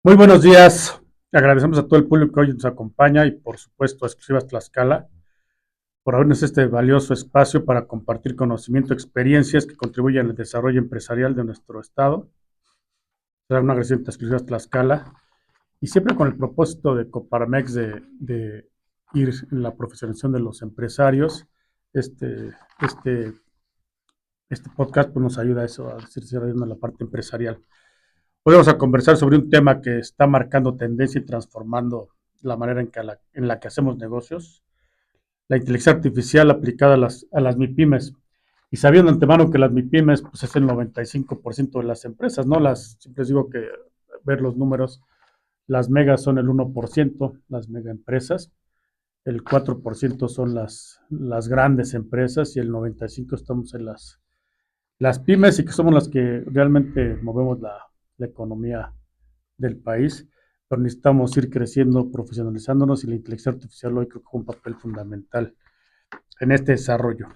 Muy buenos días. Agradecemos a todo el público que hoy nos acompaña y, por supuesto, a Exclusivas Tlaxcala por abrirnos este valioso espacio para compartir conocimiento, experiencias que contribuyan al desarrollo empresarial de nuestro estado. Será una agradecimiento a Exclusivas Tlaxcala y siempre con el propósito de Coparmex de ir en la profesionalización de los empresarios. Este, este, este podcast pues, nos ayuda a eso, a desarrollar la parte empresarial. Hoy vamos a conversar sobre un tema que está marcando tendencia y transformando la manera en la que hacemos negocios, la inteligencia artificial aplicada a las MIPIMES. Y sabiendo de antemano que las MIPIMES pues, es el 95% de las empresas, ¿no? Siempre les digo que ver los números, las megas son el 1%, las mega empresas, el 4% son las grandes empresas y el 95% estamos en las pymes y que somos las que realmente movemos la economía del país, pero necesitamos ir creciendo, profesionalizándonos y la inteligencia artificial hoy creo que juega un papel fundamental en este desarrollo.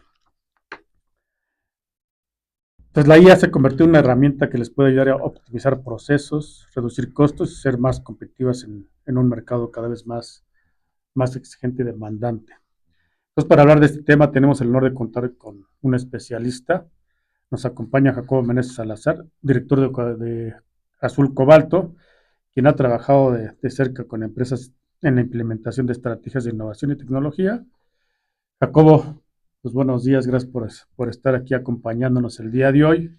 Entonces la IA se convirtió en una herramienta que les puede ayudar a optimizar procesos, reducir costos y ser más competitivas en un mercado cada vez más exigente y demandante. Entonces para hablar de este tema tenemos el honor de contar con un especialista. Nos acompaña Jacobo Meneses Salazar, director de Azul Cobalto, quien ha trabajado de cerca con empresas en la implementación de estrategias de innovación y tecnología. Jacobo, pues buenos días, gracias por estar aquí acompañándonos el día de hoy.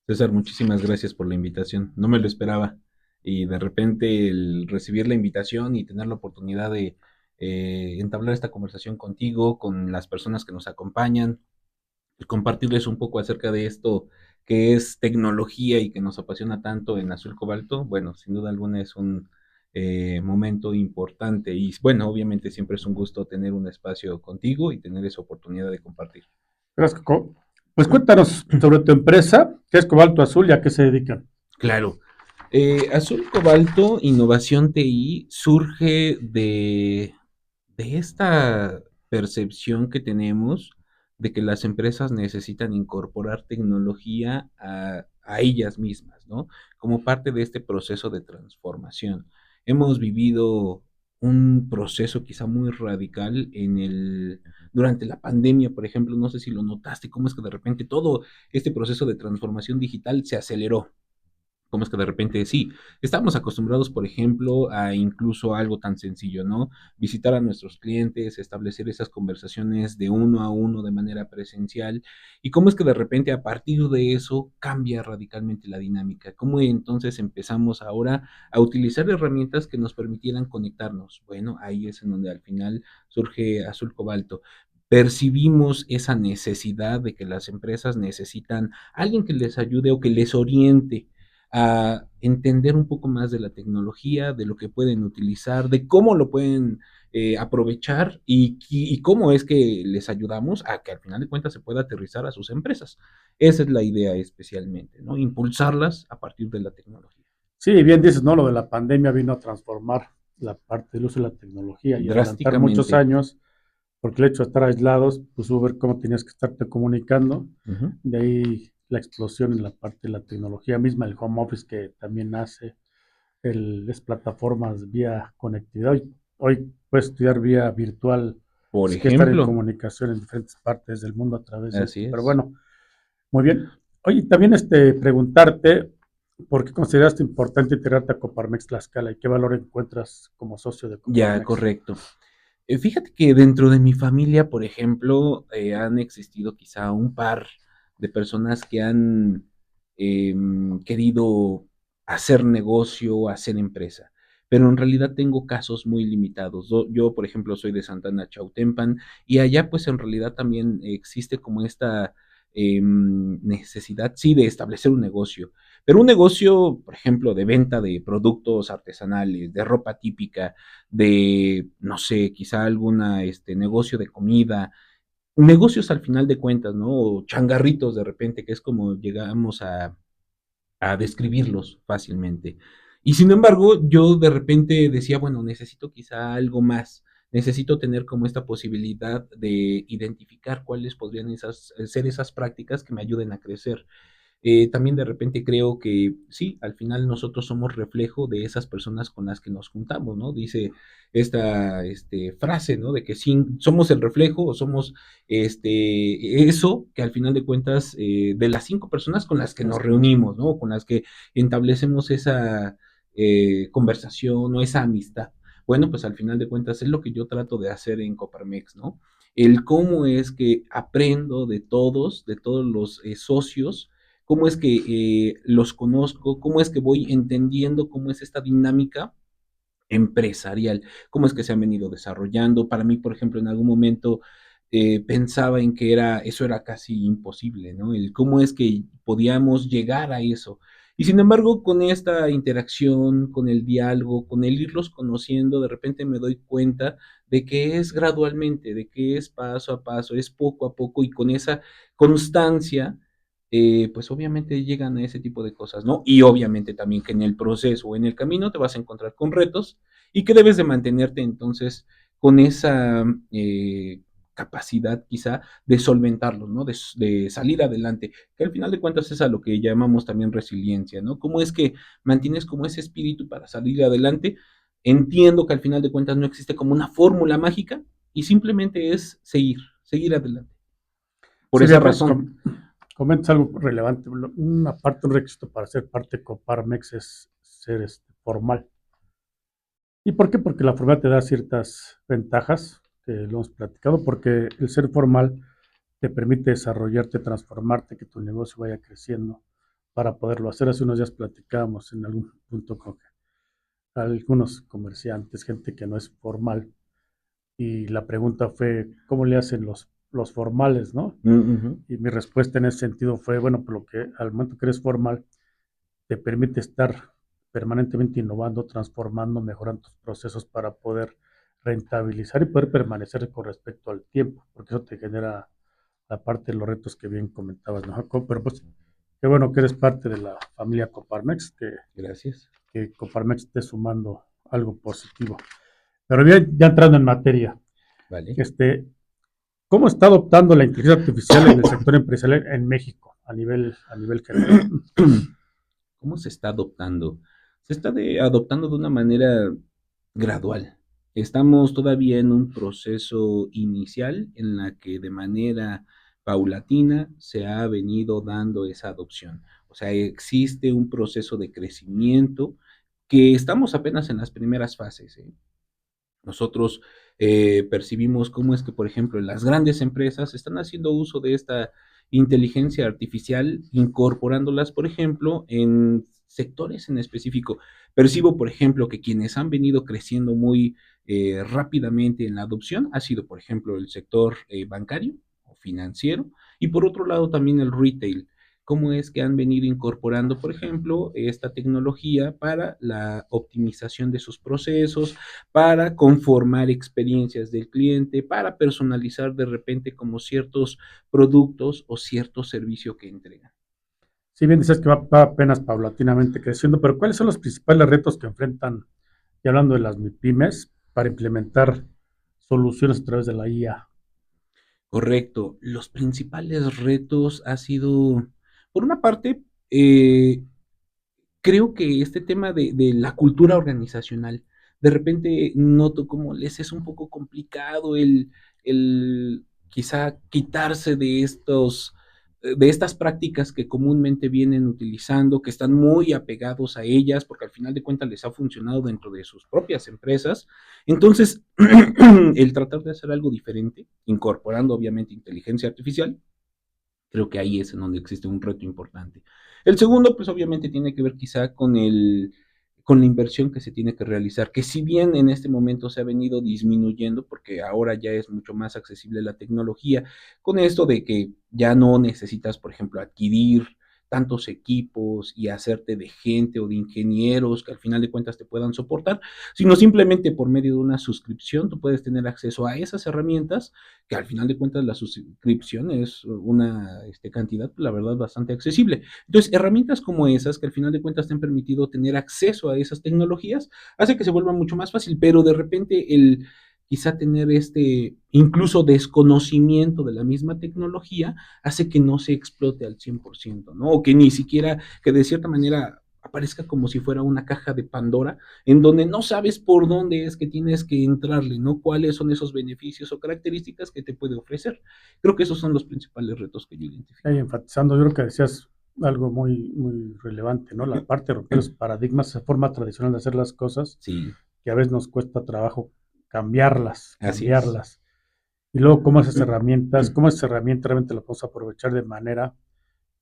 César, muchísimas gracias por la invitación. No me lo esperaba. Y de repente el recibir la invitación y tener la oportunidad de entablar esta conversación contigo, con las personas que nos acompañan, y compartirles un poco acerca de esto que es tecnología y que nos apasiona tanto en Azul Cobalto, bueno, sin duda alguna es un momento importante. Y bueno, obviamente siempre es un gusto tener un espacio contigo y tener esa oportunidad de compartir. Gracias, Jacobo. Pues cuéntanos sobre tu empresa, qué es Cobalto Azul y a qué se dedican. Claro. Azul Cobalto Innovación TI surge de esta percepción que tenemos de que las empresas necesitan incorporar tecnología a ellas mismas, ¿no? Como parte de este proceso de transformación. Hemos vivido un proceso quizá muy radical durante la pandemia, por ejemplo, no sé si lo notaste, cómo es que de repente todo este proceso de transformación digital se aceleró. Cómo es que de repente sí, estamos acostumbrados, por ejemplo, a incluso algo tan sencillo, ¿no? Visitar a nuestros clientes, establecer esas conversaciones de uno a uno de manera presencial, y cómo es que de repente a partir de eso cambia radicalmente la dinámica, cómo entonces empezamos ahora a utilizar herramientas que nos permitieran conectarnos. Bueno, ahí es en donde al final surge Azul Cobalto. Percibimos esa necesidad de que las empresas necesitan alguien que les ayude o que les oriente a entender un poco más de la tecnología, de lo que pueden utilizar, de cómo lo pueden aprovechar y cómo es que les ayudamos a que al final de cuentas se pueda aterrizar a sus empresas. Esa es la idea especialmente, ¿no? Impulsarlas a partir de la tecnología. Sí, bien dices, ¿no? Lo de la pandemia vino a transformar la parte del uso de la tecnología y adelantar muchos Drásticamente. años, porque el hecho de estar aislados, pues hubo ver cómo tenías que estarte comunicando. Ujú. De ahí la explosión en la parte de la tecnología misma, el home office que también nace, las plataformas vía conectividad. Hoy puedes estudiar vía virtual, Por si quieres estar en ejemplo, comunicación en diferentes partes del mundo a través de esto. así Pero es. bueno, muy bien. Oye, también preguntarte por qué consideraste importante integrarte a Coparmex Tlaxcala y qué valor encuentras como socio de Ya, Coparmex. correcto. Fíjate que dentro de mi familia, por ejemplo, han existido quizá un par de personas que han querido hacer negocio, hacer empresa, pero en realidad tengo casos muy limitados. Yo, por ejemplo, soy de Santana Chautempan y allá pues en realidad también existe como esta necesidad, sí, de establecer un negocio, pero un negocio, por ejemplo, de venta de productos artesanales, de ropa típica, de, no sé, quizá alguna, negocio de comida, negocios al final de cuentas, ¿no? O changarritos de repente, que es como llegamos a describirlos fácilmente. Y sin embargo, yo de repente decía, bueno, necesito quizá algo más, necesito tener como esta posibilidad de identificar cuáles podrían ser esas prácticas que me ayuden a crecer. También de repente creo que sí, al final nosotros somos reflejo de esas personas con las que nos juntamos, ¿no? Dice esta frase, ¿no? De que somos el reflejo o somos eso que al final de cuentas de las 5 personas con las que nos reunimos, ¿no? Con las que establecemos esa conversación o esa amistad. Bueno, pues al final de cuentas es lo que yo trato de hacer en Coparmex, ¿no? El cómo es que aprendo de todos los socios, cómo es que los conozco, cómo es que voy entendiendo cómo es esta dinámica empresarial, cómo es que se han venido desarrollando. Para mí, por ejemplo, en algún momento pensaba en que eso era casi imposible, ¿no? El cómo es que podíamos llegar a eso. Y sin embargo, con esta interacción, con el diálogo, con el irlos conociendo, de repente me doy cuenta de que es gradualmente, de que es paso a paso, es poco a poco y con esa constancia, pues obviamente llegan a ese tipo de cosas, ¿no? Y obviamente también que en el proceso o en el camino te vas a encontrar con retos y que debes de mantenerte entonces con esa capacidad quizá de solventarlos, ¿no? De salir adelante, que al final de cuentas es a lo que llamamos también resiliencia, ¿no? ¿Cómo es que mantienes como ese espíritu para salir adelante? Entiendo que al final de cuentas no existe como una fórmula mágica y simplemente es seguir adelante. Por Sí, esa fíjate, razón. comentas algo relevante. Una parte, un requisito para ser parte de Coparmex es ser formal. ¿Y por qué? Porque la formalidad te da ciertas ventajas, que lo hemos platicado, porque el ser formal te permite desarrollarte, transformarte, que tu negocio vaya creciendo para poderlo hacer. Hace unos días platicábamos en algún punto con algunos comerciantes, gente que no es formal, y la pregunta fue, ¿cómo le hacen los formales, no? Ujú. Y mi respuesta en ese sentido fue, bueno, por lo que al momento que eres formal, te permite estar permanentemente innovando, transformando, mejorando tus procesos para poder rentabilizar y poder permanecer con respecto al tiempo, porque eso te genera la parte de los retos que bien comentabas, ¿no, Jacob? Pero pues, qué bueno que eres parte de la familia Coparmex, Gracias. que Coparmex esté sumando algo positivo. Pero bien, ya entrando en materia, Vale. este, ¿cómo está adoptando la inteligencia artificial en el sector empresarial en México a nivel general? ¿Cómo se está adoptando? Se está adoptando de una manera gradual. Estamos todavía en un proceso inicial en la que de manera paulatina se ha venido dando esa adopción. O sea, existe un proceso de crecimiento que estamos apenas en las primeras fases, ¿eh? Nosotros percibimos cómo es que, por ejemplo, las grandes empresas están haciendo uso de esta inteligencia artificial, incorporándolas, por ejemplo, en sectores en específico. Percibo, por ejemplo, que quienes han venido creciendo muy rápidamente en la adopción ha sido, por ejemplo, el sector bancario o financiero y por otro lado también el retail. Cómo es que han venido incorporando, por ejemplo, esta tecnología para la optimización de sus procesos, para conformar experiencias del cliente, para personalizar de repente como ciertos productos o cierto servicio que entregan. Si bien dices que va apenas paulatinamente creciendo, pero ¿cuáles son los principales retos que enfrentan, y hablando de las MIPIMES, para implementar soluciones a través de la IA? Correcto. Los principales retos ha sido, por una parte, eh, creo que este tema de la cultura organizacional, de repente noto como les es un poco complicado el quizá quitarse de estas prácticas que comúnmente vienen utilizando, que están muy apegados a ellas, porque al final de cuentas les ha funcionado dentro de sus propias empresas. Entonces, el tratar de hacer algo diferente, incorporando obviamente inteligencia artificial, creo que ahí es en donde existe un reto importante. El segundo, pues obviamente tiene que ver quizá con la inversión que se tiene que realizar, que si bien en este momento se ha venido disminuyendo, porque ahora ya es mucho más accesible la tecnología, con esto de que ya no necesitas, por ejemplo, adquirir tantos equipos y hacerte de gente o de ingenieros que al final de cuentas te puedan soportar, sino simplemente por medio de una suscripción tú puedes tener acceso a esas herramientas que al final de cuentas la suscripción es una cantidad, la verdad, bastante accesible. Entonces, herramientas como esas, que al final de cuentas te han permitido tener acceso a esas tecnologías, hace que se vuelva mucho más fácil, pero de repente quizá tener incluso desconocimiento de la misma tecnología hace que no se explote al 100%, ¿no? O que ni siquiera, que de cierta manera aparezca como si fuera una caja de Pandora, en donde no sabes por dónde es que tienes que entrarle, ¿no? Cuáles son esos beneficios o características que te puede ofrecer. Creo que esos son los principales retos que yo identifico. Ahí enfatizando, yo creo que decías algo muy, muy relevante, ¿no? La parte de romper los paradigmas, esa forma tradicional de hacer las cosas, Sí, que a veces nos cuesta trabajo cambiarlas, así es. cambiarlas. Y luego, cómo esas herramientas realmente las podemos aprovechar de manera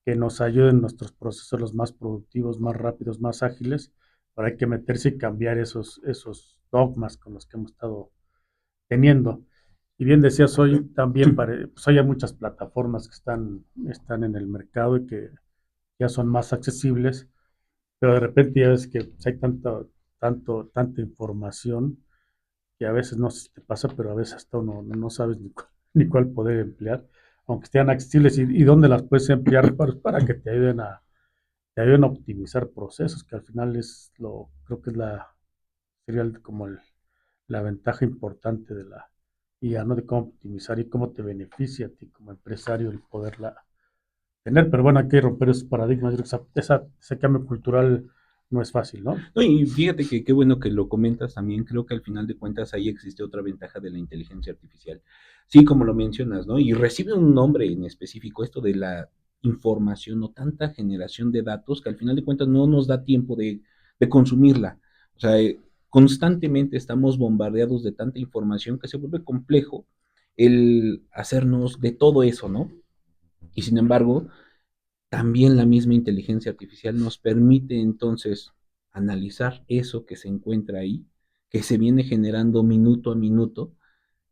que nos ayuden en nuestros procesos los más productivos, más rápidos, más ágiles, pero hay que meterse y cambiar esos dogmas con los que hemos estado teniendo. Y bien decías hoy también, pues hay muchas plataformas que están en el mercado y que ya son más accesibles, pero de repente ya ves que pues, hay tanta información que a veces no sé si te pasa, pero a veces hasta uno no sabes ni cuál poder emplear, aunque estén accesibles y dónde las puedes emplear para que te ayuden a optimizar procesos, que al final creo que sería como la ventaja importante de la IA, ¿no? De cómo optimizar y cómo te beneficia a ti como empresario el poderla tener. Pero bueno, hay que romper esos paradigmas. Yo creo que ese cambio cultural no es fácil, ¿no? No, y fíjate que qué bueno que lo comentas también. Creo que al final de cuentas ahí existe otra ventaja de la inteligencia artificial. Sí, como lo mencionas, ¿no? Y recibe un nombre en específico, esto de la información o tanta generación de datos que al final de cuentas no nos da tiempo de consumirla. O sea, constantemente estamos bombardeados de tanta información que se vuelve complejo el hacernos de todo eso, ¿no? Y sin embargo, también la misma inteligencia artificial nos permite entonces analizar eso que se encuentra ahí, que se viene generando minuto a minuto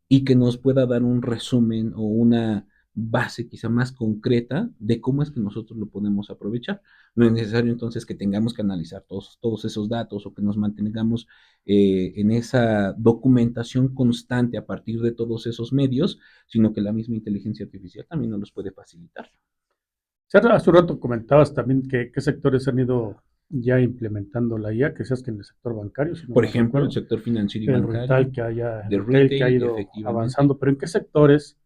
y que nos pueda dar un resumen o una base quizá más concreta de cómo es que nosotros lo podemos aprovechar. No es necesario entonces que tengamos que analizar todos esos datos o que nos mantengamos en esa documentación constante a partir de todos esos medios, sino que la misma inteligencia artificial también nos los puede facilitar. Hace un rato comentabas también que qué sectores han ido ya implementando la IA, que seas que en el sector bancario, si no Por mal ejemplo, el recuerdo, sector financiero y el bancario, retail el de retail que ha retail, ido efectivamente. avanzando, pero ¿en qué sectores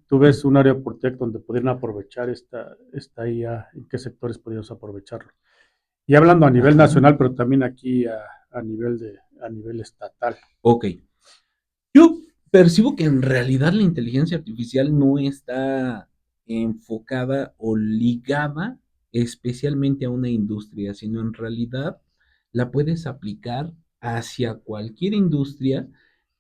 tú ves un área de oportunidad donde pudieran aprovechar esta IA? ¿En qué sectores podríamos aprovecharlo? Y hablando a nivel Ajá, nacional, pero también aquí a nivel estatal. ok. Yo percibo que en realidad la inteligencia artificial no está enfocada o ligada especialmente a una industria, sino en realidad la puedes aplicar hacia cualquier industria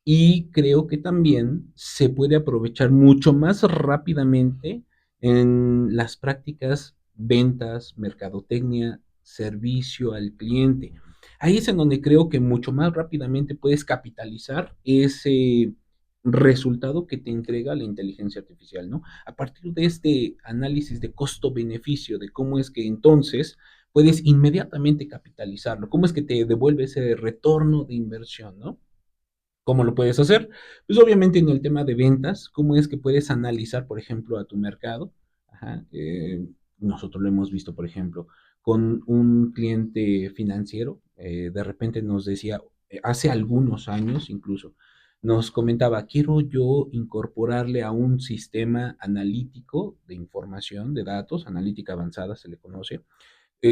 y creo que también se puede aprovechar mucho más rápidamente en las prácticas ventas, mercadotecnia, servicio al cliente. Ahí es en donde creo que mucho más rápidamente puedes capitalizar ese resultado que te entrega la inteligencia artificial, ¿no? A partir de este análisis de costo-beneficio, de cómo es que entonces puedes inmediatamente capitalizarlo, cómo es que te devuelve ese retorno de inversión, ¿no? ¿Cómo lo puedes hacer? Pues obviamente en el tema de ventas, cómo es que puedes analizar, por ejemplo, a tu mercado. Ajá, nosotros lo hemos visto, por ejemplo, con un cliente financiero, de repente nos decía, hace algunos años incluso, nos comentaba, quiero yo incorporarle a un sistema analítico de información, de datos, analítica avanzada se le conoce,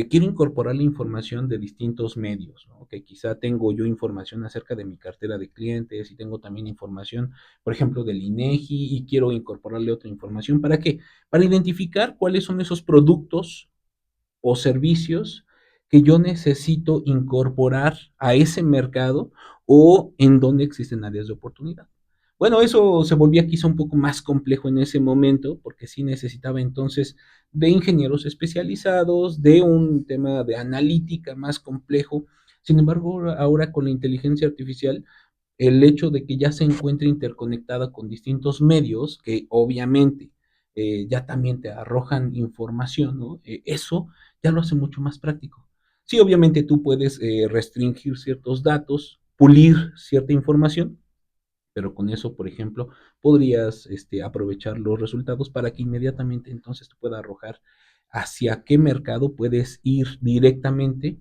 quiero incorporar la información de distintos medios, ¿no? Que quizá tengo yo información acerca de mi cartera de clientes y tengo también información, por ejemplo, del INEGI y quiero incorporarle otra información. ¿Para qué? Para identificar cuáles son esos productos o servicios que yo necesito incorporar a ese mercado o en donde existen áreas de oportunidad. Bueno, eso se volvía quizá un poco más complejo en ese momento, porque sí necesitaba entonces de ingenieros especializados, de un tema de analítica más complejo. Sin embargo, ahora con la inteligencia artificial, el hecho de que ya se encuentre interconectada con distintos medios, que obviamente ya también te arrojan información, ¿no? Eso ya lo hace mucho más práctico. Sí, obviamente tú puedes restringir ciertos datos, pulir cierta información, pero con eso, por ejemplo, podrías aprovechar los resultados para que inmediatamente entonces te pueda arrojar hacia qué mercado puedes ir directamente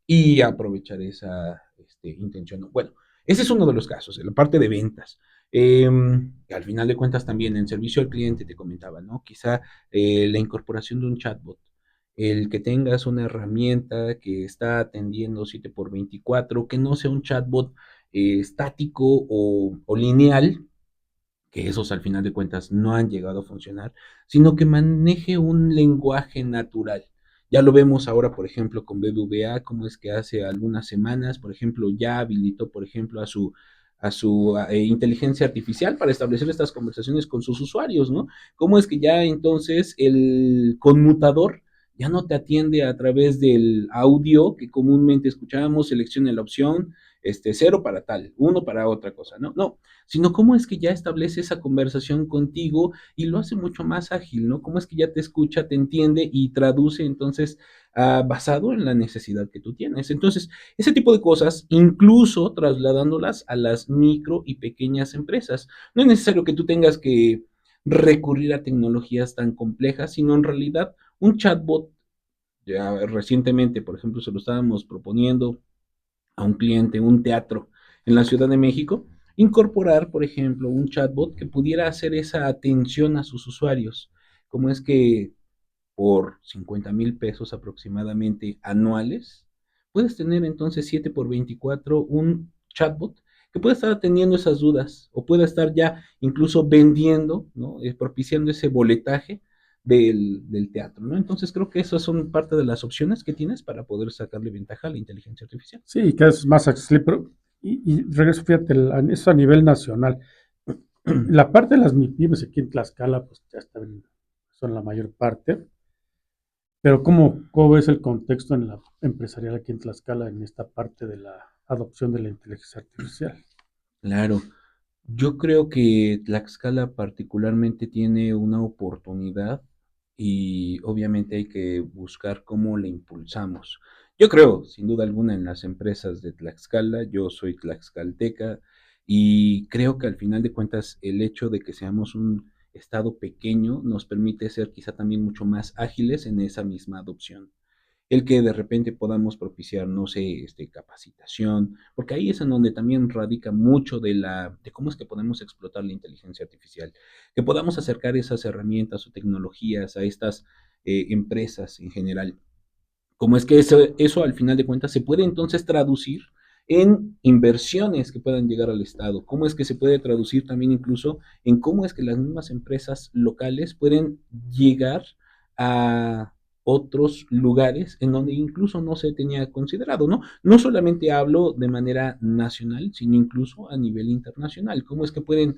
y aprovechar esa intención. Bueno, Ese es uno de los casos, en la parte de ventas. Que al final de cuentas también en servicio al cliente te comentaba, ¿no? Quizá la incorporación de un chatbot, el que tengas una herramienta que está atendiendo 7 por 24, que no sea un chatbot estático o lineal, que esos al final de cuentas no han llegado a funcionar, sino que maneje un lenguaje natural. Ya lo vemos ahora, por ejemplo, con BBVA, como es que hace algunas semanas, por ejemplo, ya habilitó, por ejemplo, a su inteligencia artificial para establecer estas conversaciones con sus usuarios, ¿no? Cómo es que ya entonces el conmutador ya no te atiende a través del audio que comúnmente escuchábamos, seleccione la opción, 0 para tal, 1 para otra cosa, ¿no? No, sino cómo es que ya establece esa conversación contigo y lo hace mucho más ágil, ¿no? Cómo es que ya te escucha, te entiende y traduce entonces basado en la necesidad que tú tienes. Entonces, ese tipo de cosas, incluso trasladándolas a las micro y pequeñas empresas. No es necesario que tú tengas que recurrir a tecnologías tan complejas, sino en realidad un chatbot, ya recientemente, por ejemplo, se lo estábamos proponiendo a un cliente, un teatro en la Ciudad de México, incorporar, por ejemplo, un chatbot que pudiera hacer esa atención a sus usuarios. Como es que por 50,000 pesos aproximadamente anuales, puedes tener entonces 7 por 24 un chatbot que puede estar atendiendo esas dudas o puede estar ya incluso vendiendo, ¿no? Propiciando ese boletaje del teatro, ¿no? Entonces creo que esas son parte de las opciones que tienes para poder sacarle ventaja a la inteligencia artificial. Sí, cada vez es más accesible, pero, y regreso, fíjate, eso a nivel nacional. La parte de las MIPIMES aquí en Tlaxcala, pues ya están, son la mayor parte, pero ¿cómo ves el contexto en la empresarial aquí en Tlaxcala en esta parte de la adopción de la inteligencia artificial? Claro, yo creo que Tlaxcala particularmente tiene una oportunidad y obviamente hay que buscar cómo la impulsamos. Yo creo, sin duda alguna, en las empresas de Tlaxcala. Yo soy tlaxcalteca y creo que al final de cuentas el hecho de que seamos un estado pequeño nos permite ser quizá también mucho más ágiles en esa misma adopción, el que de repente podamos propiciar, no sé, capacitación, porque ahí es en donde también radica mucho de cómo es que podemos explotar la inteligencia artificial, que podamos acercar esas herramientas o tecnologías a estas empresas en general. Cómo es que eso al final de cuentas se puede entonces traducir en inversiones que puedan llegar al Estado, cómo es que se puede traducir también incluso en cómo es que las mismas empresas locales pueden llegar a otros lugares en donde incluso no se tenía considerado, ¿no? No solamente hablo de manera nacional, sino incluso a nivel internacional, cómo es que pueden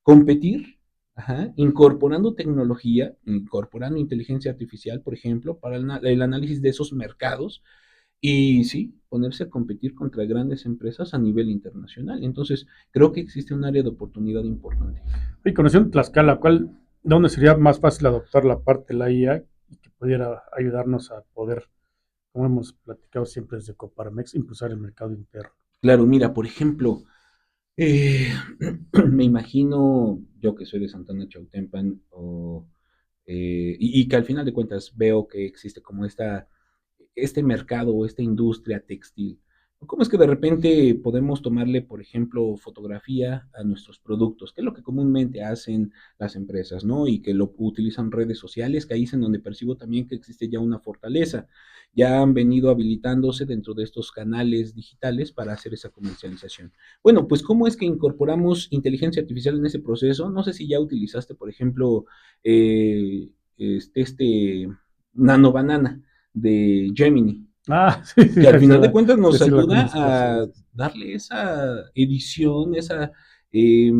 competir, ajá, incorporando tecnología, incorporando inteligencia artificial, por ejemplo, para el análisis de esos mercados y sí, ponerse a competir contra grandes empresas a nivel internacional. Entonces, creo que existe un área de oportunidad importante. Y conociendo Tlaxcala, ¿dónde sería más fácil adoptar la parte de la IA y que pudiera ayudarnos a poder, como hemos platicado siempre desde Coparmex, impulsar el mercado interno? Claro, mira, por ejemplo, eh, me imagino yo que soy de Santana Chautempan y que al final de cuentas veo que existe como este mercado o esta industria textil. ¿Cómo es que de repente podemos tomarle, por ejemplo, fotografía a nuestros productos? Que es lo que comúnmente hacen las empresas, ¿no? Y que lo utilizan redes sociales, que ahí es en donde percibo también que existe ya una fortaleza. Ya han venido habilitándose dentro de estos canales digitales para hacer esa comercialización. Bueno, pues ¿cómo es que incorporamos inteligencia artificial en ese proceso? No sé si ya utilizaste, por ejemplo, este Nano Banana de Gemini, Ah, sí, sí, que al final de cuentas sí, nos sí, la ayuda conozco, sí. a darle esa edición, eh,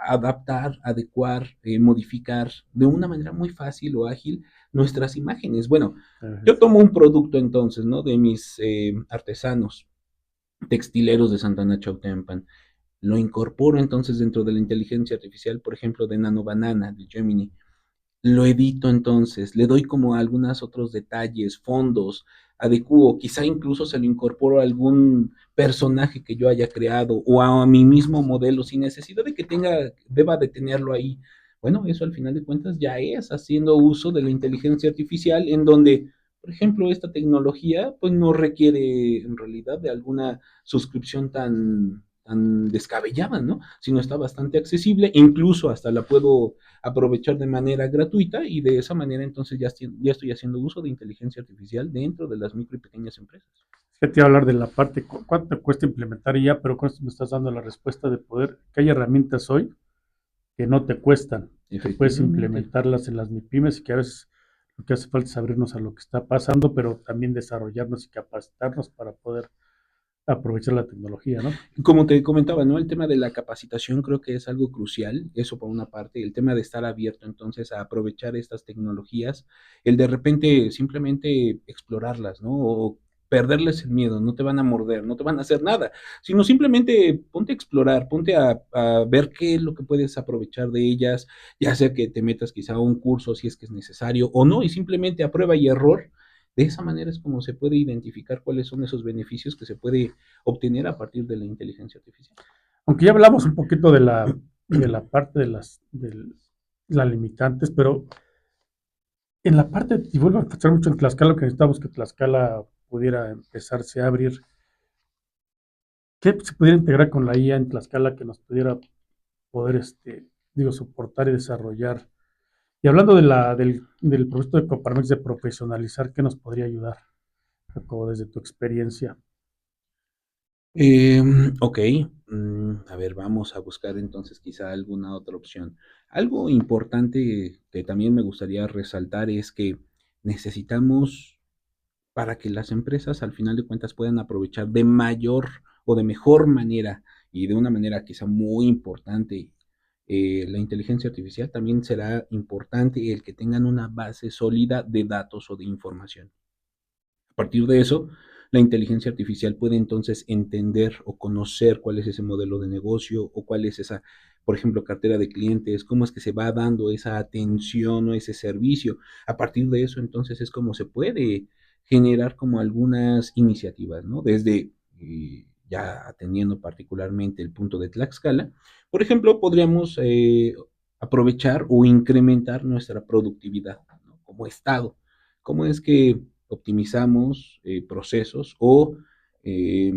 adaptar, adecuar, modificar de una manera muy fácil o ágil nuestras imágenes. Bueno, yo tomo un producto entonces, ¿no? De mis artesanos textileros de Santana Chautempan, lo incorporo entonces dentro de la inteligencia artificial, por ejemplo, de Nano Banana, de Gemini, lo edito entonces, le doy como algunos otros detalles, fondos, adecuo, quizá incluso se lo incorporo a algún personaje que yo haya creado o a mi mismo modelo sin necesidad de que deba de tenerlo ahí. Bueno, eso al final de cuentas ya es haciendo uso de la inteligencia artificial en donde, por ejemplo, esta tecnología pues no requiere en realidad de alguna suscripción tan tan descabellada, ¿no? Sino está bastante accesible, incluso hasta la puedo aprovechar de manera gratuita y de esa manera entonces ya estoy haciendo uso de inteligencia artificial dentro de las micro y pequeñas empresas. Ya te iba a hablar de la parte, cuánto te cuesta implementar y ya, pero con esto me estás dando la respuesta de poder, que hay herramientas hoy que no te cuestan, que puedes Efectivamente. implementarlas en las MIPIMES y que a veces lo que hace falta es abrirnos a lo que está pasando, pero también desarrollarnos y capacitarnos para poder aprovechar la tecnología, ¿no? Como te comentaba, ¿no? El tema de la capacitación creo que es algo crucial, eso por una parte, el tema de estar abierto entonces a aprovechar estas tecnologías, el de repente simplemente explorarlas, ¿no? O perderles el miedo, no te van a morder, no te van a hacer nada, sino simplemente ponte a explorar, ponte a ver qué es lo que puedes aprovechar de ellas, ya sea que te metas quizá a un curso si es que es necesario o no, y simplemente a prueba y error. De esa manera es como se puede identificar cuáles son esos beneficios que se puede obtener a partir de la inteligencia artificial. Aunque ya hablamos un poquito de la parte de las limitantes, pero en la parte, y vuelvo a escuchar mucho en Tlaxcala, que necesitamos que Tlaxcala pudiera empezarse a abrir. ¿Qué se pudiera integrar con la IA en Tlaxcala que nos pudiera poder, digo, soportar y desarrollar? Y hablando del proyecto de Coparmex de profesionalizar, ¿qué nos podría ayudar, Jacobo, desde tu experiencia? Ok, a ver, vamos a buscar entonces quizá alguna otra opción. Algo importante que también me gustaría resaltar es que necesitamos, para que las empresas al final de cuentas puedan aprovechar de mayor o de mejor manera y de una manera quizá muy importante la inteligencia artificial, también será importante el que tengan una base sólida de datos o de información. A partir de eso, la inteligencia artificial puede entonces entender o conocer cuál es ese modelo de negocio o cuál es esa, por ejemplo, cartera de clientes, cómo es que se va dando esa atención o ese servicio. A partir de eso, entonces es como se puede generar como algunas iniciativas, ¿no? Desde ya atendiendo particularmente el punto de Tlaxcala, por ejemplo, podríamos aprovechar o incrementar nuestra productividad, ¿no? Como Estado. ¿Cómo es que optimizamos procesos o eh,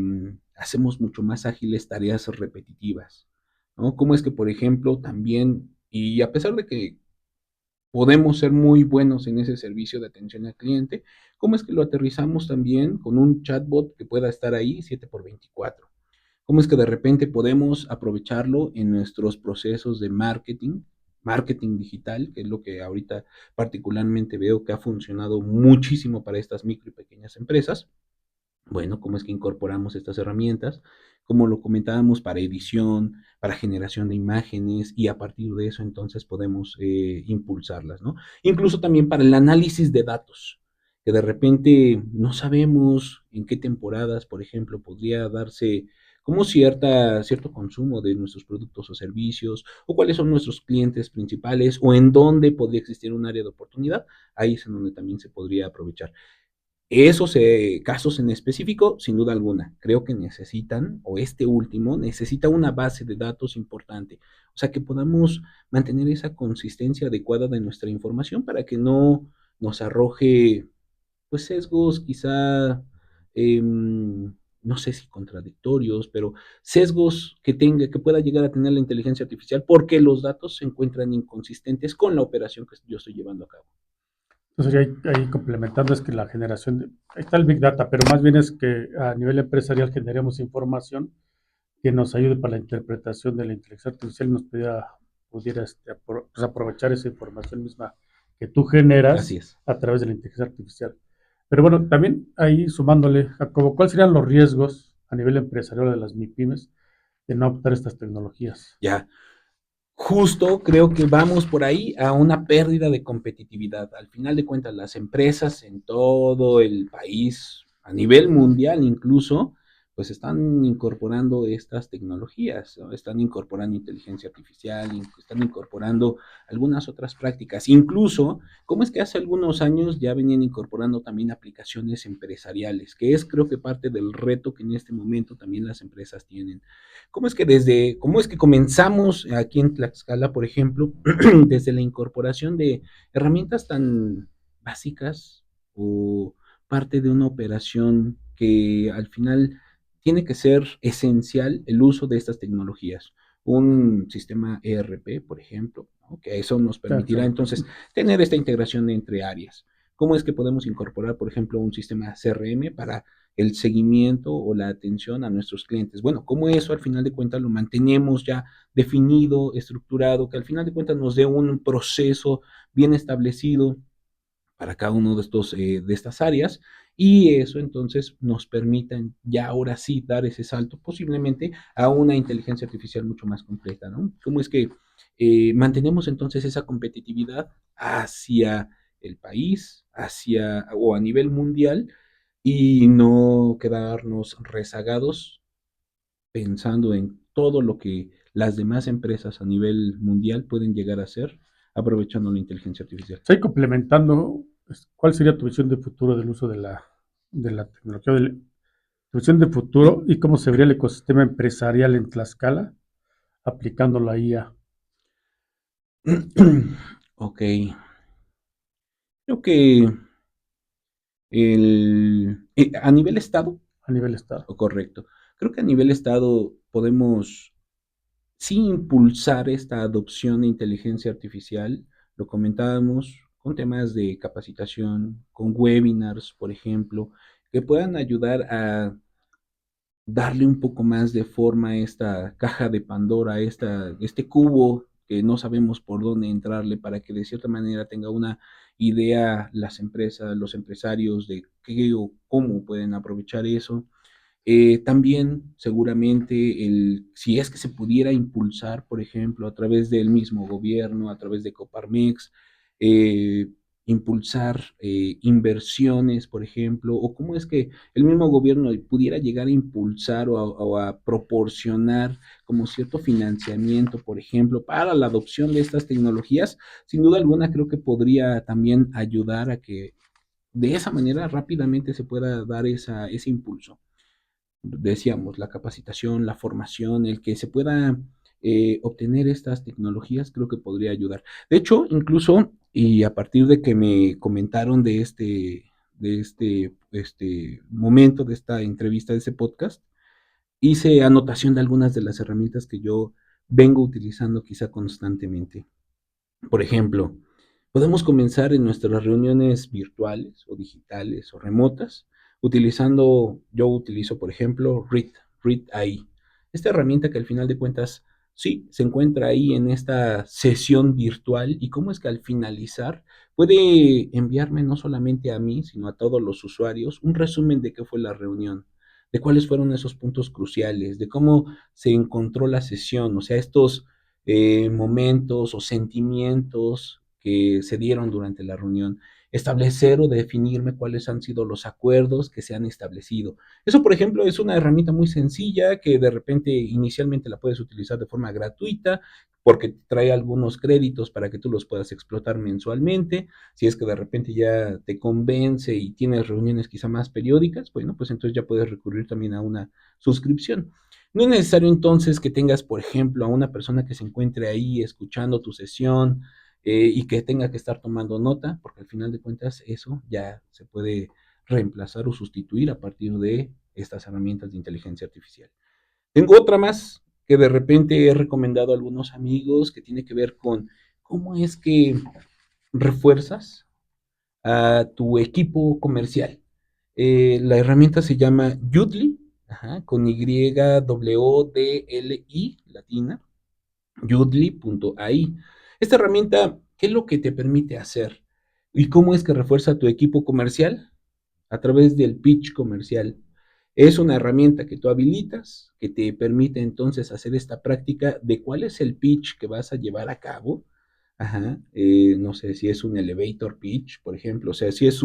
hacemos mucho más ágiles tareas repetitivas? ¿No? ¿Cómo es que, por ejemplo, también, y a pesar de que podemos ser muy buenos en ese servicio de atención al cliente, cómo es que lo aterrizamos también con un chatbot que pueda estar ahí 7 por 24? ¿Cómo es que de repente podemos aprovecharlo en nuestros procesos de marketing, marketing digital, que es lo que ahorita particularmente veo que ha funcionado muchísimo para estas micro y pequeñas empresas? Bueno, ¿cómo es que incorporamos estas herramientas? Como lo comentábamos, para edición, para generación de imágenes y a partir de eso entonces podemos impulsarlas, ¿no? Incluso también para el análisis de datos, que de repente no sabemos en qué temporadas, por ejemplo, podría darse como cierto consumo de nuestros productos o servicios, o cuáles son nuestros clientes principales, o en dónde podría existir un área de oportunidad, ahí es en donde también se podría aprovechar. Esos casos en específico, sin duda alguna, creo que necesitan, o este último, necesita una base de datos importante. O sea, que podamos mantener esa consistencia adecuada de nuestra información para que no nos arroje, pues, sesgos quizá, no sé si contradictorios, pero sesgos que pueda llegar a tener la inteligencia artificial porque los datos se encuentran inconsistentes con la operación que yo estoy llevando a cabo. Entonces, ahí complementando, es que la generación, ahí está el Big Data, pero más bien es que a nivel empresarial generemos información que nos ayude para la interpretación de la inteligencia artificial y nos pudiera pues, aprovechar esa información misma que tú Así generas es. a través de la inteligencia artificial. Pero bueno, también ahí sumándole, Jacobo, ¿cuáles serían los riesgos a nivel empresarial de las MIPIMES de no optar estas tecnologías? Ya, justo creo que vamos por ahí a una pérdida de competitividad. Al final de cuentas, las empresas en todo el país, a nivel mundial incluso, pues están incorporando estas tecnologías, ¿no? Están incorporando inteligencia artificial, están incorporando algunas otras prácticas. Incluso, ¿cómo es que hace algunos años ya venían incorporando también aplicaciones empresariales? Que es creo que parte del reto que en este momento también las empresas tienen. Cómo es que comenzamos aquí en Tlaxcala, por ejemplo, desde la incorporación de herramientas tan básicas o parte de una operación que al final tiene que ser esencial el uso de estas tecnologías. Un sistema ERP, por ejemplo, ¿no? Que eso nos Claro, permitirá claro. entonces tener esta integración entre áreas. ¿Cómo es que podemos incorporar, por ejemplo, un sistema CRM para el seguimiento o la atención a nuestros clientes? Bueno, ¿cómo eso al final de cuentas lo mantenemos ya definido, estructurado, que al final de cuentas nos dé un proceso bien establecido para cada uno de estas áreas, y eso entonces nos permita ya ahora sí dar ese salto posiblemente a una inteligencia artificial mucho más completa, ¿no? ¿Cómo es que mantenemos entonces esa competitividad hacia el país, hacia o a nivel mundial, y no quedarnos rezagados pensando en todo lo que las demás empresas a nivel mundial pueden llegar a hacer aprovechando la inteligencia artificial? Sí, complementando, pues, ¿cuál sería tu visión de futuro del uso de la tecnología, tu visión de futuro y cómo se vería el ecosistema empresarial en Tlaxcala aplicando la IA Ok, creo que a nivel estado, a nivel estado? o correcto, creo que a nivel estado podemos sí impulsar esta adopción de inteligencia artificial, lo comentábamos con temas de capacitación, con webinars, por ejemplo, que puedan ayudar a darle un poco más de forma a esta caja de Pandora, este cubo que no sabemos por dónde entrarle para que de cierta manera tenga una idea las empresas, los empresarios de qué o cómo pueden aprovechar eso. También seguramente si es que se pudiera impulsar, por ejemplo, a través del mismo gobierno, a través de Coparmex, eh, impulsar inversiones, por ejemplo, o cómo es que el mismo gobierno pudiera llegar a impulsar o a proporcionar como cierto financiamiento, por ejemplo, para la adopción de estas tecnologías, sin duda alguna creo que podría también ayudar a que de esa manera rápidamente se pueda dar ese impulso. Decíamos, la capacitación, la formación, el que se pueda obtener estas tecnologías, creo que podría ayudar. De hecho, incluso, y a partir de que me comentaron de este momento, de esta entrevista, de ese podcast, hice anotación de algunas de las herramientas que yo vengo utilizando quizá constantemente. Por ejemplo, podemos comenzar en nuestras reuniones virtuales o digitales o remotas yo utilizo, por ejemplo, Read AI. Esta herramienta que al final de cuentas, sí, se encuentra ahí en esta sesión virtual y cómo es que al finalizar puede enviarme no solamente a mí, sino a todos los usuarios un resumen de qué fue la reunión, de cuáles fueron esos puntos cruciales, de cómo se encontró la sesión, o sea, estos momentos o sentimientos que se dieron durante la reunión, establecer o definirme cuáles han sido los acuerdos que se han establecido. Eso, por ejemplo, es una herramienta muy sencilla que de repente inicialmente la puedes utilizar de forma gratuita porque trae algunos créditos para que tú los puedas explotar mensualmente. Si es que de repente ya te convence y tienes reuniones quizá más periódicas, bueno, pues entonces ya puedes recurrir también a una suscripción. No es necesario entonces que tengas, por ejemplo, a una persona que se encuentre ahí escuchando tu sesión y que tenga que estar tomando nota, porque al final de cuentas eso ya se puede reemplazar o sustituir a partir de estas herramientas de inteligencia artificial. Tengo otra más que de repente he recomendado a algunos amigos que tiene que ver con cómo es que refuerzas a tu equipo comercial. La herramienta se llama Udly, ajá, con YWDLI latina, Udly.ai. Esta herramienta, ¿qué es lo que te permite hacer? ¿Y cómo es que refuerza tu equipo comercial? A través del pitch comercial. Es una herramienta que tú habilitas, que te permite entonces hacer esta práctica de cuál es el pitch que vas a llevar a cabo. Ajá, no sé si es un elevator pitch, por ejemplo, o sea, si es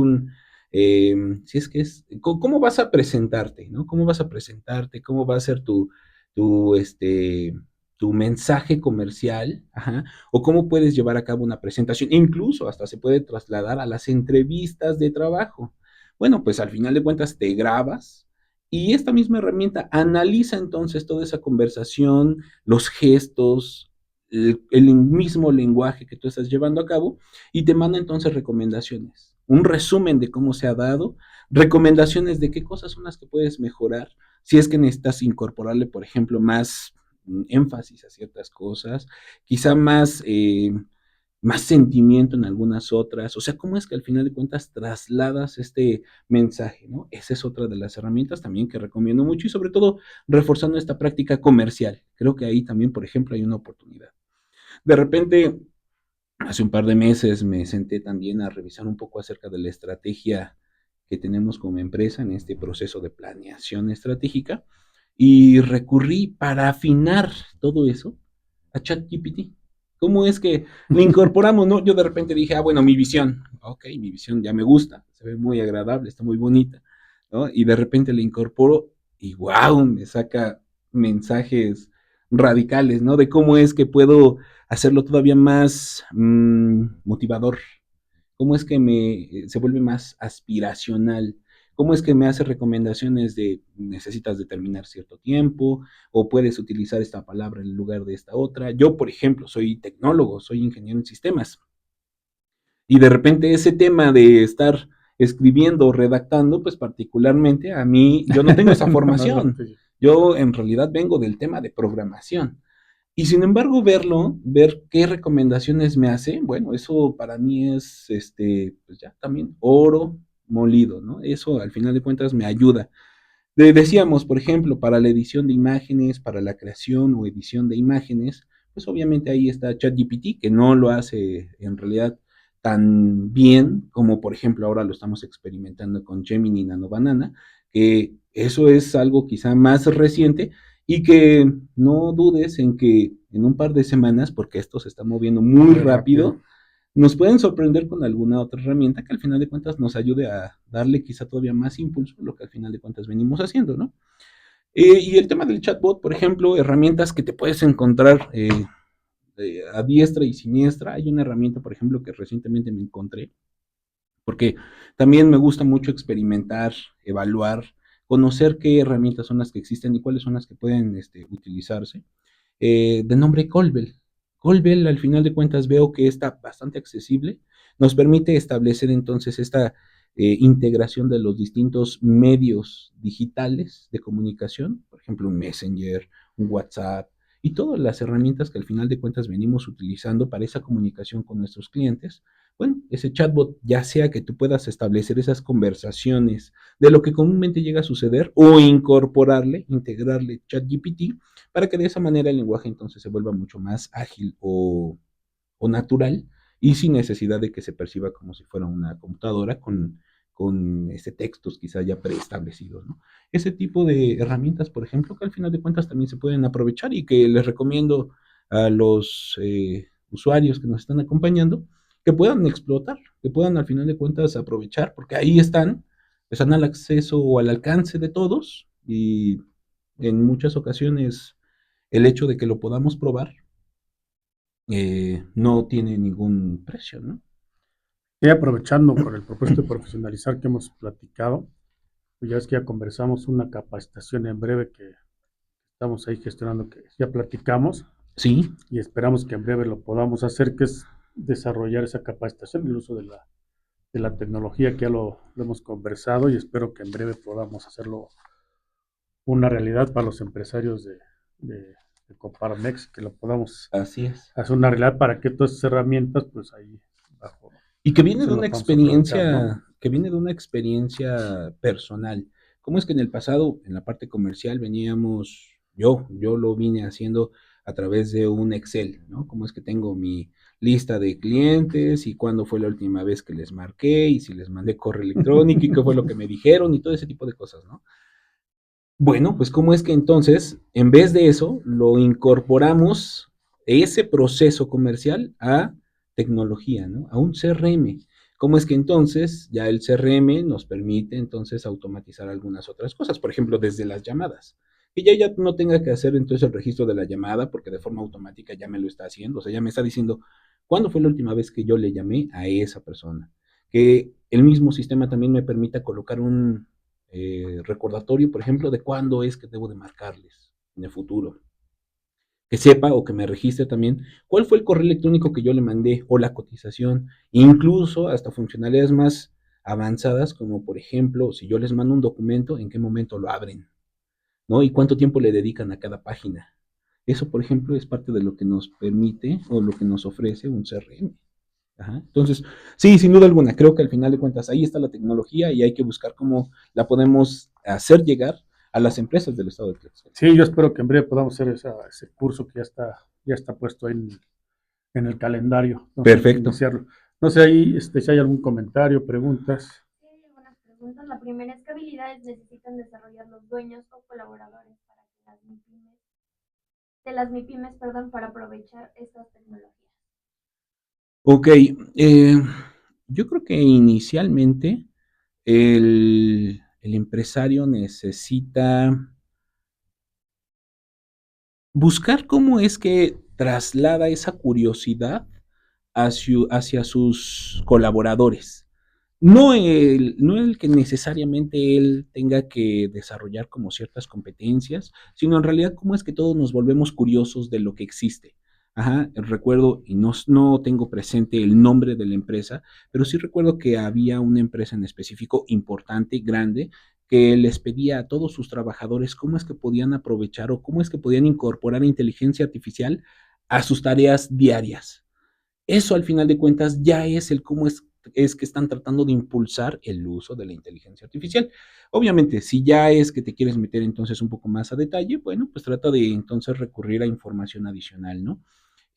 que es, ¿cómo vas a presentarte, no? ¿Cómo vas a presentarte? ¿Cómo va a ser tu, este, tu mensaje comercial? Ajá, o cómo puedes llevar a cabo una presentación, incluso hasta se puede trasladar a las entrevistas de trabajo. Bueno, pues al final de cuentas te grabas y esta misma herramienta analiza entonces toda esa conversación, los gestos, el mismo lenguaje que tú estás llevando a cabo y te manda entonces recomendaciones, un resumen de cómo se ha dado, recomendaciones de qué cosas son las que puedes mejorar, Si es que necesitas incorporarle, por ejemplo, más énfasis a ciertas cosas, quizá más sentimiento en algunas otras. O sea, ¿cómo es que al final de cuentas trasladas este mensaje, ¿no? Esa es otra de las herramientas también que recomiendo mucho y sobre todo reforzando esta práctica comercial. Creo que ahí también, por ejemplo, hay una oportunidad. De repente, hace un par de meses me senté también a revisar un poco acerca de la estrategia que tenemos como empresa en este proceso de planeación estratégica y recurrí para afinar todo eso a ChatGPT. ¿Cómo es que le incorporamos, no? Yo de repente dije, bueno, mi visión, ok, mi visión ya me gusta, se ve muy agradable, está muy bonita, ¿no? Y de repente le incorporo y wow, me saca mensajes radicales, ¿no? De cómo es que puedo hacerlo todavía más motivador, cómo es que se vuelve más aspiracional, cómo es que me hace recomendaciones de necesitas determinar cierto tiempo o puedes utilizar esta palabra en lugar de esta otra. Yo, por ejemplo, soy tecnólogo, soy ingeniero en sistemas y de repente ese tema de estar escribiendo o redactando, pues particularmente a mí, yo no tengo esa No es lo formación. tuyo. Yo en realidad vengo del tema de programación. Y sin embargo, ver qué recomendaciones me hace, bueno, eso para mí es, pues ya también oro molido, ¿no? Eso al final de cuentas me ayuda. Decíamos, por ejemplo, para la edición de imágenes, para la creación o edición de imágenes, pues obviamente ahí está ChatGPT, que no lo hace en realidad tan bien como, por ejemplo, ahora lo estamos experimentando con Gemini Nano Banana, que eso es algo quizá más reciente y que no dudes en que en un par de semanas, porque esto se está moviendo muy Muy rápido. rápido, nos pueden sorprender con alguna otra herramienta que al final de cuentas nos ayude a darle quizá todavía más impulso a lo que al final de cuentas venimos haciendo, ¿no? Y el tema del chatbot, por ejemplo, herramientas que te puedes encontrar a diestra y siniestra. Hay una herramienta, por ejemplo, que recientemente me encontré, porque también me gusta mucho experimentar, evaluar, conocer qué herramientas son las que existen y cuáles son las que pueden utilizarse de nombre Colbel. Colbel, al final de cuentas, veo que está bastante accesible. Nos permite establecer entonces esta integración de los distintos medios digitales de comunicación, por ejemplo, un Messenger, un WhatsApp y todas las herramientas que al final de cuentas venimos utilizando para esa comunicación con nuestros clientes. Bueno, ese chatbot, ya sea que tú puedas establecer esas conversaciones de lo que comúnmente llega a suceder o incorporarle, integrarle ChatGPT para que de esa manera el lenguaje entonces se vuelva mucho más ágil o natural y sin necesidad de que se perciba como si fuera una computadora con textos quizá ya preestablecidos, ¿no? Ese tipo de herramientas, por ejemplo, que al final de cuentas también se pueden aprovechar y que les recomiendo a los usuarios que nos están acompañando que puedan explotar, que puedan al final de cuentas aprovechar, porque ahí están al acceso o al alcance de todos y en muchas ocasiones el hecho de que lo podamos probar no tiene ningún precio, ¿no? Y aprovechando con el propósito de profesionalizar que hemos platicado, pues ya es que ya conversamos una capacitación en breve que estamos ahí gestionando, que ya platicamos Sí, y esperamos que en breve lo podamos hacer, que es desarrollar esa capacitación, el uso de la tecnología, que ya lo hemos conversado y espero que en breve podamos hacerlo una realidad para los empresarios de Coparmex, que lo podamos así es. hacer una realidad para que todas esas herramientas, pues ahí bajo, Y que viene se de lo una podamos aprovechar, ¿no? experiencia, que viene de una experiencia personal. ¿Cómo es que en el pasado, en la parte comercial, yo lo vine haciendo a través de un Excel, ¿no? ¿Cómo es que tengo mi lista de clientes y cuándo fue la última vez que les marqué y si les mandé correo electrónico y qué fue lo que me dijeron y todo ese tipo de cosas, ¿no? Bueno, pues cómo es que entonces, en vez de eso, lo incorporamos ese proceso comercial a tecnología, ¿no? A un CRM. ¿Cómo es que entonces ya el CRM nos permite entonces automatizar algunas otras cosas? Por ejemplo, desde las llamadas. Que ya no tenga que hacer entonces el registro de la llamada porque de forma automática ya me lo está haciendo. O sea, ya me está diciendo cuándo fue la última vez que yo le llamé a esa persona. Que el mismo sistema también me permita colocar un recordatorio, por ejemplo, de cuándo es que debo de marcarles en el futuro. Que sepa o que me registre también cuál fue el correo electrónico que yo le mandé o la cotización, incluso hasta funcionalidades más avanzadas, como por ejemplo, si yo les mando un documento, en qué momento lo abren. ¿no? Y cuánto tiempo le dedican a cada página. Eso, por ejemplo, es parte de lo que nos permite o lo que nos ofrece un CRM. Ajá. Entonces, sí, sin duda alguna, creo que al final de cuentas ahí está la tecnología y hay que buscar cómo la podemos hacer llegar a las empresas del estado de Tlaxcala. Sí, yo espero que en breve podamos hacer ese curso que ya está puesto ahí en el calendario. Entonces hay que Perfecto. iniciarlo. No sé ahí si hay algún comentario, preguntas. Sí, hay algunas preguntas. La primera es: ¿qué habilidades necesitan desarrollar los dueños o colaboradores para que las MIPIMES, perdón, para aprovechar estas tecnologías? Ok, yo creo que inicialmente el empresario necesita buscar cómo es que traslada esa curiosidad hacia sus colaboradores. No el que necesariamente él tenga que desarrollar como ciertas competencias, sino en realidad cómo es que todos nos volvemos curiosos de lo que existe. Ajá, recuerdo, y no tengo presente el nombre de la empresa, pero sí recuerdo que había una empresa en específico importante, grande, que les pedía a todos sus trabajadores cómo es que podían aprovechar o cómo es que podían incorporar inteligencia artificial a sus tareas diarias. Eso al final de cuentas ya es el cómo es que están tratando de impulsar el uso de la inteligencia artificial. Obviamente, si ya es que te quieres meter entonces un poco más a detalle, bueno, pues trata de entonces recurrir a información adicional, ¿no?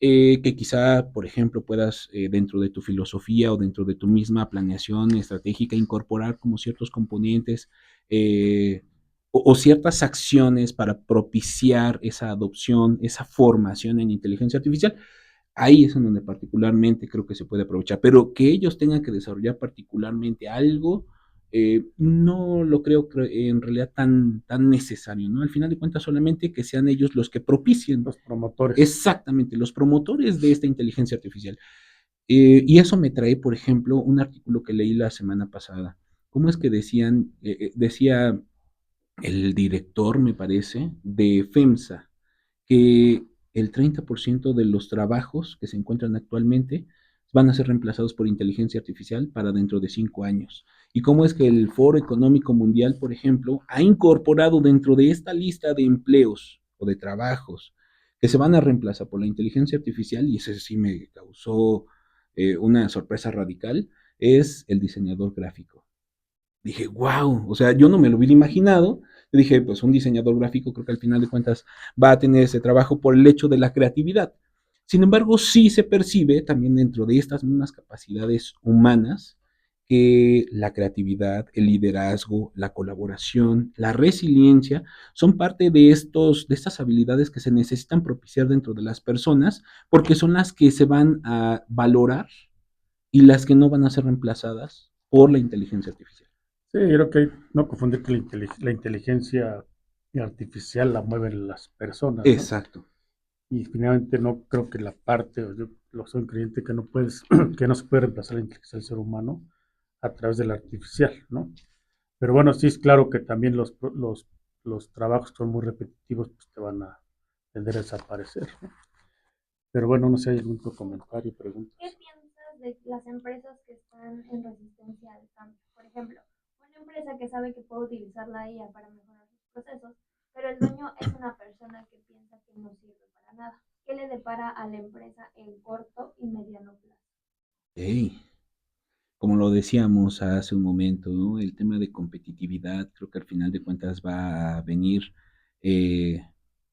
Que quizá, por ejemplo, puedas dentro de tu filosofía o dentro de tu misma planeación estratégica incorporar como ciertos componentes o ciertas acciones para propiciar esa adopción, esa formación en inteligencia artificial. Ahí es en donde particularmente creo que se puede aprovechar, pero que ellos tengan que desarrollar particularmente algo, no lo creo en realidad tan necesario, ¿no? Al final de cuentas, solamente que sean ellos los que propicien Los promotores. exactamente los promotores de esta inteligencia artificial. Y eso me trae, por ejemplo, un artículo que leí la semana pasada. ¿Cómo es que decía el director, me parece, de FEMSA, que el 30% de los trabajos que se encuentran actualmente van a ser reemplazados por inteligencia artificial para dentro de 5 años? Y cómo es que el Foro Económico Mundial, por ejemplo, ha incorporado dentro de esta lista de empleos o de trabajos que se van a reemplazar por la inteligencia artificial, y eso sí me causó una sorpresa radical, es el diseñador gráfico. Dije, wow, o sea, yo no me lo hubiera imaginado. Yo dije, pues un diseñador gráfico creo que al final de cuentas va a tener ese trabajo por el hecho de la creatividad. Sin embargo, sí se percibe también dentro de estas mismas capacidades humanas que la creatividad, el liderazgo, la colaboración, la resiliencia son parte de estas habilidades que se necesitan propiciar dentro de las personas porque son las que se van a valorar y las que no van a ser reemplazadas por la inteligencia artificial. Sí, yo creo que no confundir que la inteligencia artificial la mueven las personas, ¿no? Exacto. Y finalmente no creo que la parte, yo lo soy un creyente que no puedes, que no se puede reemplazar la inteligencia del ser humano a través de la artificial, ¿no? Pero bueno, sí es claro que también los trabajos que son muy repetitivos, pues te van a tender a desaparecer, ¿no? Pero bueno, no sé, hay algún otro comentario, ¿Qué preguntas. piensas de las empresas que están en resistencia al cambio? Por ejemplo, una empresa que sabe que puede utilizar la IA para mejorar sus procesos, pero el dueño es una persona que piensa que no sirve para nada. ¿Qué le depara a la empresa en corto y mediano plazo? Hey, como lo decíamos hace un momento, ¿no? El tema de competitividad creo que al final de cuentas va a venir eh,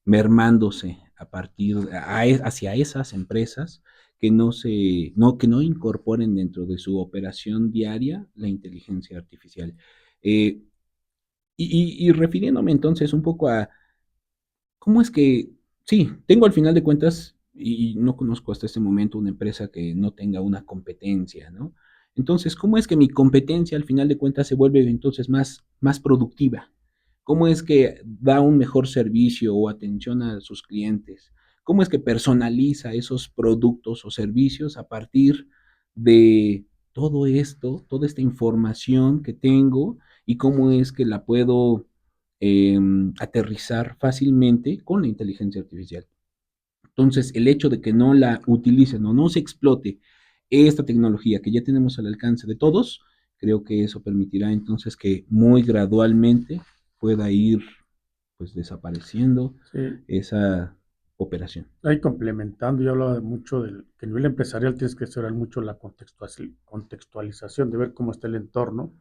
mermándose a partir hacia esas empresas que que no incorporen dentro de su operación diaria la inteligencia artificial. Eh, y refiriéndome entonces un poco a ¿cómo es que, sí, tengo al final de cuentas, y no conozco hasta este momento una empresa que no tenga una competencia, ¿no? Entonces, ¿cómo es que mi competencia al final de cuentas se vuelve entonces más productiva? ¿Cómo es que da un mejor servicio o atención a sus clientes? ¿Cómo es que personaliza esos productos o servicios a partir de todo esto, toda esta información que tengo y cómo es que la puedo aterrizar fácilmente con la inteligencia artificial? Entonces, el hecho de que no la utilicen o no se explote esta tecnología que ya tenemos al alcance de todos, creo que eso permitirá entonces que muy gradualmente pueda ir pues desapareciendo Sí, esa operación. ahí complementando, yo hablaba mucho del que a nivel empresarial tienes que explorar mucho la contextualización, de ver cómo está el entorno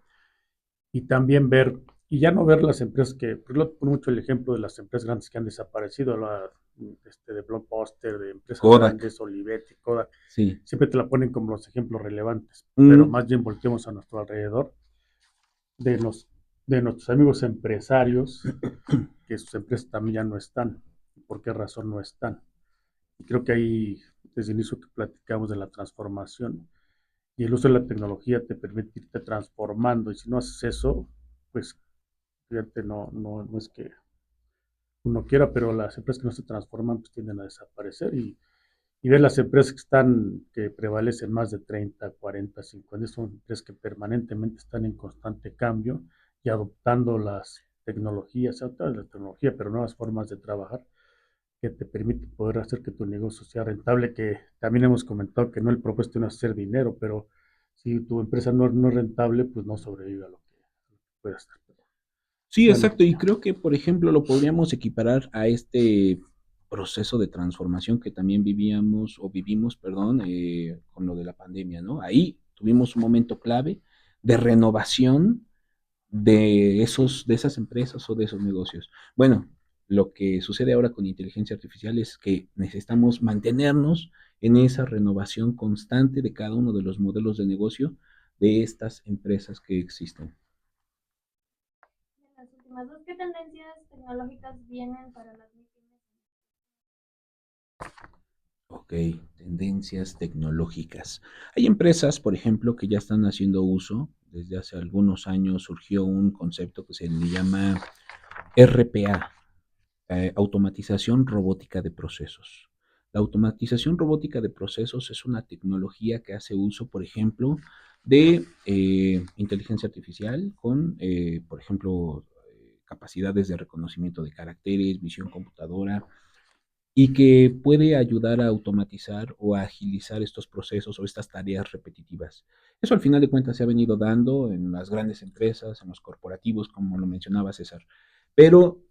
y también ver, y ya no ver las empresas que, por ejemplo, pongo mucho el ejemplo de las empresas grandes que han desaparecido, de Blockbuster, de empresas Kodak, grandes, Olivetti, Kodak, sí. siempre te la ponen como los ejemplos relevantes, pero Mm, más bien volteemos a nuestro alrededor de, los, de nuestros amigos empresarios, que sus empresas también ya no están. ¿Por qué razón no están? Y creo que ahí, desde el inicio que platicamos de la transformación, y el uso de la tecnología te permite irte transformando, y si no haces eso, pues fíjate, no es que uno quiera, pero las empresas que no se transforman pues tienden a desaparecer y ver las empresas que prevalecen más de 30, 40, 50, son empresas que permanentemente están en constante cambio y adoptando las tecnologías, la tecnología, pero nuevas formas de trabajar que te permiten poder hacer que tu negocio sea rentable, que también hemos comentado que no el propósito no es hacer dinero, pero si tu empresa no es rentable, pues no sobrevive a lo que puede hacer. sí, Bueno, exacto. Y creo que, por ejemplo, lo podríamos equiparar a este proceso de transformación que también vivíamos o vivimos, perdón, con lo de la pandemia, ¿no? Ahí tuvimos un momento clave de renovación de esas empresas o de esos negocios. Bueno, lo que sucede ahora con inteligencia artificial es que necesitamos mantenernos en esa renovación constante de cada uno de los modelos de negocio de estas empresas que existen. De las últimas dos, ¿qué tendencias tecnológicas vienen para las MIPYMES? Ok, tendencias tecnológicas. Hay empresas, por ejemplo, que ya están haciendo uso. Desde hace algunos años surgió un concepto que se le llama RPA, automatización robótica de procesos. La automatización robótica de procesos es una tecnología que hace uso, por ejemplo, de inteligencia artificial con, por ejemplo, capacidades de reconocimiento de caracteres, visión computadora, y que puede ayudar a automatizar o a agilizar estos procesos o estas tareas repetitivas. Eso al final de cuentas se ha venido dando en las grandes empresas, en los corporativos, como lo mencionaba César. Pero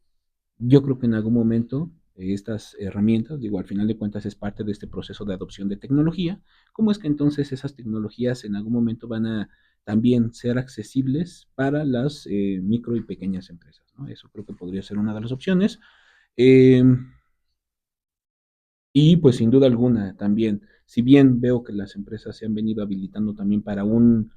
yo creo que en algún momento estas herramientas, digo, al final de cuentas es parte de este proceso de adopción de tecnología, ¿cómo es que entonces esas tecnologías en algún momento van a también ser accesibles para las micro y pequeñas empresas? ¿No? Eso creo que podría ser una de las opciones. Eh, y pues sin duda alguna también, si bien veo que las empresas se han venido habilitando también para un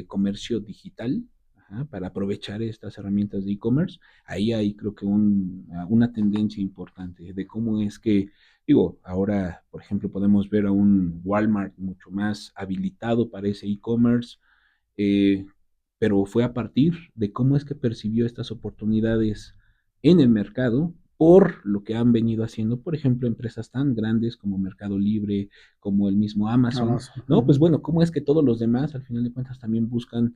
comercio digital, ajá, para aprovechar estas herramientas de e-commerce, ahí hay creo que una tendencia importante de cómo es que, digo, ahora, por ejemplo, podemos ver a un Walmart mucho más habilitado para ese e-commerce, eh, pero fue a partir de cómo es que percibió estas oportunidades en el mercado por lo que han venido haciendo, por ejemplo, empresas tan grandes como Mercado Libre, como el mismo Amazon, Amazon. ¿no? Pues bueno, ¿cómo es que todos los demás, al final de cuentas, también buscan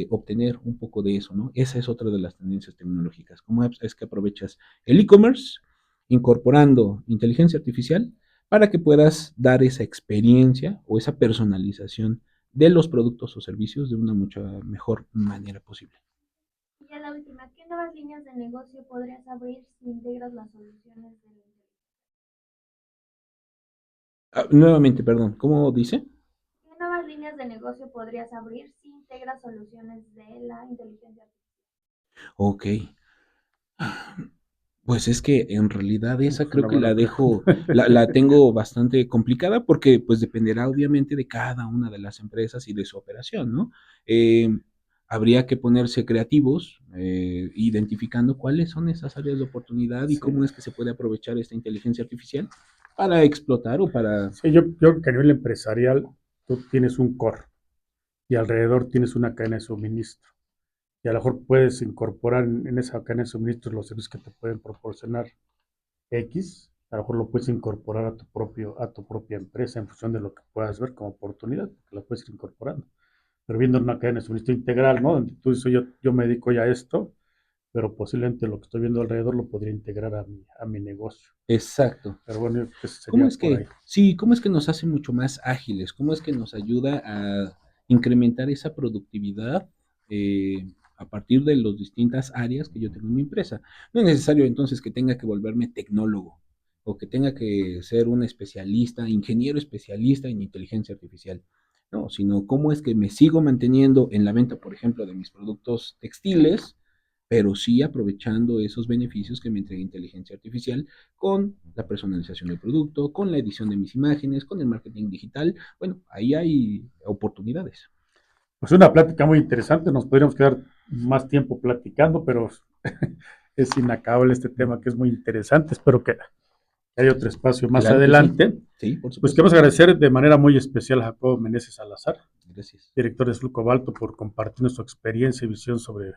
obtener un poco de eso, ¿no? Esa es otra de las tendencias tecnológicas. ¿Cómo es que aprovechas el e-commerce incorporando inteligencia artificial para que puedas dar esa experiencia o esa personalización de los productos o servicios de una mucha mejor manera posible? Y ya la última, ¿qué nuevas líneas de negocio podrías abrir si integras las soluciones de la inteligencia? Ah, nuevamente, perdón, ¿cómo dice? ¿Qué nuevas líneas de negocio podrías abrir si integras soluciones de la inteligencia artificial? Ok. Pues es que en realidad esa Es creo una que la buena pregunta. dejo, la tengo bastante complicada porque pues dependerá obviamente de cada una de las empresas y de su operación, ¿no? Eh, habría que ponerse creativos, identificando cuáles son esas áreas de oportunidad y Sí, cómo es que se puede aprovechar esta inteligencia artificial para explotar o para... sí, yo creo que a nivel empresarial tú tienes un core y alrededor tienes una cadena de suministro. Y a lo mejor puedes incorporar en esa cadena de suministro los servicios que te pueden proporcionar X, a lo mejor lo puedes incorporar a tu propia empresa en función de lo que puedas ver como oportunidad, que la puedes ir incorporando. Pero viendo una cadena de suministro integral, ¿no? Donde tú dices, yo me dedico ya a esto, pero posiblemente lo que estoy viendo alrededor lo podría integrar a mi negocio. Exacto. Pero bueno, yo creo que ¿Cómo sería es por que, ahí. sí, cómo es que nos hace mucho más ágiles? ¿Cómo es que nos ayuda a incrementar esa productividad? a partir de las distintas áreas que yo tengo en mi empresa. No es necesario entonces que tenga que volverme tecnólogo o que tenga que ser un especialista, ingeniero especialista en inteligencia artificial. No, sino cómo es que me sigo manteniendo en la venta, por ejemplo, de mis productos textiles, pero sí aprovechando esos beneficios que me entrega inteligencia artificial con la personalización del producto, con la edición de mis imágenes, con el marketing digital. Bueno, ahí hay oportunidades. Pues una plática muy interesante, nos podríamos quedar más tiempo platicando, pero es inacabable este tema que es muy interesante. Espero que haya otro espacio más Claro que sí. adelante. Sí, por Pues supuesto. queremos agradecer de manera muy especial a Jacobo Meneses Salazar, Gracias. director de Azul Cobalto, por compartir su experiencia y visión sobre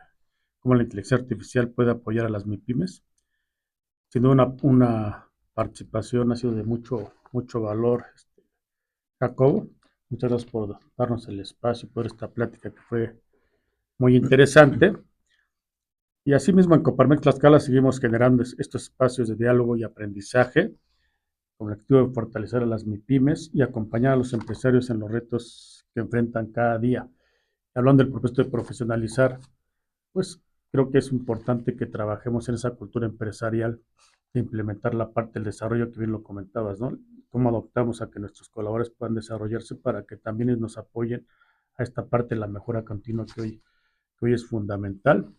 cómo la inteligencia artificial puede apoyar a las MIPIMES. Sin duda una participación ha sido de mucho valor, Jacobo. Muchas gracias por darnos el espacio, por esta plática que fue muy interesante. Y asimismo en Coparmex Tlaxcala seguimos generando estos espacios de diálogo y aprendizaje con el objetivo de fortalecer a las MIPIMES y acompañar a los empresarios en los retos que enfrentan cada día. Hablando del propósito de profesionalizar, pues creo que es importante que trabajemos en esa cultura empresarial de implementar la parte del desarrollo que bien lo comentabas, ¿no? Cómo adoptamos a que nuestros colaboradores puedan desarrollarse para que también ellos nos apoyen a esta parte de la mejora continua que hoy es fundamental.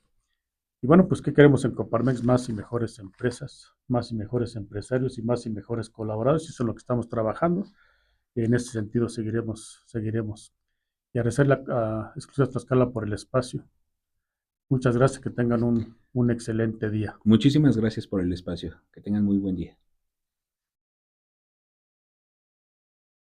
Y bueno, pues ¿qué queremos en Coparmex? Más y mejores empresas, más y mejores empresarios y más y mejores colaboradores. Y eso es lo que estamos trabajando. Y en ese sentido seguiremos. Y agradecerle a Exclusiva Tlaxcala por el espacio. Muchas gracias, que tengan un excelente día. Muchísimas gracias por el espacio. Que tengan muy buen día.